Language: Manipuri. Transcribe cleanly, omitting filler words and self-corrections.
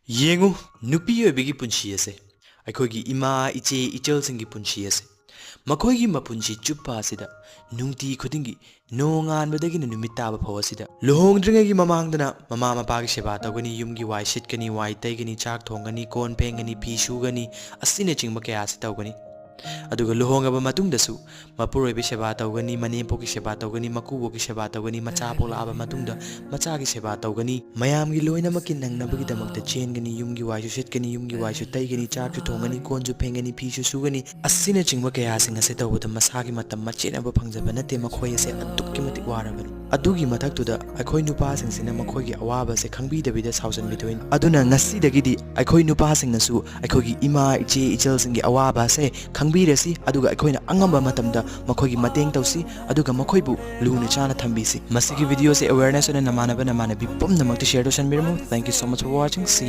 ꯌꯦꯡꯉꯨ ꯅꯨꯄꯤ ꯑꯣꯏꯕꯒꯤ ꯄꯨꯟꯁꯤ ꯑꯁꯦ ꯑꯩꯈꯣꯏꯒꯤ ꯏꯃꯥ ꯏꯆꯦ ꯏꯆꯜꯁꯤꯡꯒꯤ ꯄꯨꯟꯁꯤ ꯑꯁꯦ ꯃꯈꯣꯏꯒꯤ ꯃꯄꯨꯟꯁꯤ ꯆꯨꯞꯄ ꯑꯁꯤꯗ ꯅꯨꯡꯇꯤ ꯈꯨꯗꯤꯡꯒꯤ ꯅꯣꯡꯉꯥꯟꯕꯗꯒꯤꯅ ꯅꯨꯃꯤꯠ ꯇꯥꯕ ꯐꯥꯎ ꯑꯁꯤꯗ ꯂꯨꯍꯣꯡꯗ꯭ꯔꯤꯉꯩꯒꯤ ꯃꯃꯥꯡꯗꯅ ꯃꯃꯥ ꯃꯄꯥꯒꯤ ꯁꯦꯕꯥ ꯇꯧꯒꯅꯤ ꯌꯨꯝꯒꯤ ꯋꯥꯏ ꯁꯤꯠꯀꯅꯤ ꯋꯥꯏ ꯇꯩꯒꯅꯤ ꯆꯥꯛ ꯊꯣꯡꯒꯅꯤ ꯀꯣꯟ ꯐꯦꯡꯒꯅꯤ ꯐꯤ ꯁꯨꯒꯅꯤ ꯑꯁꯤꯅꯆꯤꯡꯕ ꯀꯌꯥ ꯑꯁꯤ ꯇꯧꯒꯅꯤ ꯑꯗꯨꯒ ꯂꯨꯍꯣꯡꯉꯕ ꯃꯇꯨꯡꯗꯁꯨ ꯃꯄꯨꯔꯣꯏꯕꯒꯤ ꯁꯦꯕꯥ ꯇꯧꯒꯅꯤ ꯃꯅꯦꯝꯄꯣꯛꯀꯤ ꯁꯦꯕꯥ ꯇꯧꯒꯅꯤ ꯃꯀꯨꯕꯣꯛꯀꯤ ꯁꯦꯕꯥ ꯇꯧꯒꯅꯤ ꯃꯆꯥ ꯄꯣꯛꯂꯛꯑꯕ ꯃꯇꯨꯡꯗ ꯃꯆꯥꯒꯤ ꯁꯦꯕꯥ ꯇꯧꯒꯅꯤ ꯃꯌꯥꯝꯒꯤ ꯂꯣꯏꯅꯃꯛꯀꯤ ꯅꯪꯅꯕꯒꯤꯗꯃꯛꯇ ꯆꯦꯟꯒꯅꯤ ꯌꯨꯝꯒꯤ ꯋꯥꯏꯁꯨ ꯁꯤꯠꯀꯅꯤ ꯌꯨꯝꯒꯤ ꯋꯥꯏꯁꯨ ꯇꯩꯒꯅꯤ ꯆꯥꯛꯁꯨ ꯊꯣꯡꯒꯅꯤ ꯀꯣꯟꯁꯨ ꯐꯦꯡꯒꯅꯤ ꯐꯤꯁꯨ ꯁꯨꯒꯅꯤ ꯑꯁꯤꯅꯆꯤꯡꯕ ꯀꯌꯥꯁꯤꯡ ꯑꯁꯤ ꯇꯧꯕꯗ ꯃꯁꯥꯒꯤ ꯃꯇꯝ ꯃꯆꯦꯠꯅꯕ ꯐꯪꯖꯕ ꯅꯠꯇꯦ ꯃꯈꯣꯏ ꯑꯁꯦ ꯑꯗꯨꯛꯀꯤ ꯃꯇꯤꯛ ꯋꯥꯔꯕꯅꯤ ꯑꯗꯨꯒꯤ ꯃꯊꯛꯇꯨꯗ ꯑꯩꯈꯣꯏ ꯅꯨꯄꯥꯁꯤꯡꯁꯤꯅ ꯃꯈꯣꯏꯒꯤ ꯑꯋꯥꯕ ꯑꯁꯦ ꯈꯪꯕꯤꯗꯕꯤꯗ ꯁꯥꯎꯖꯟꯕꯤꯗꯣꯏꯅꯤ ꯑꯗꯨꯅ ꯉꯁꯤꯗꯒꯤꯗꯤ ꯑꯩꯈꯣꯏ ꯅꯨꯄꯥꯁꯤꯡꯅꯁꯨ ꯑꯩꯈꯣꯏꯒꯤ ꯏꯃꯥ ꯏꯆꯦ ꯏꯆꯜꯁꯤꯡꯒꯤ ꯑꯋꯥꯕ ꯑꯁꯦ ꯈꯪꯕꯤꯔꯁꯤ ꯑꯗꯨꯒ ꯑꯩꯈꯣꯏꯅ ꯑꯉꯝꯕ ꯃꯇꯝꯗ ꯃꯈꯣꯏꯒꯤ ꯃꯇꯦꯡ ꯇꯧꯁꯤ ꯑꯗꯨꯒ ꯃꯈꯣꯏꯕꯨ ꯂꯨꯅ ꯆꯥꯅ ꯊꯝꯕꯤꯁꯤ ꯃꯁꯤꯒꯤ ꯚꯤꯗꯤꯑꯣꯁꯦ ꯑꯦꯋꯦꯌꯔꯅꯦꯁ ꯑꯣꯏꯅ ꯅꯃꯥꯟꯅꯕ ꯅꯃꯥꯟꯅꯕꯤ ꯄꯨꯝꯅꯃꯛꯇ ꯁꯦꯌꯔ ꯇꯧꯁꯟꯕꯤꯔꯝꯃꯨ thank you so much for washing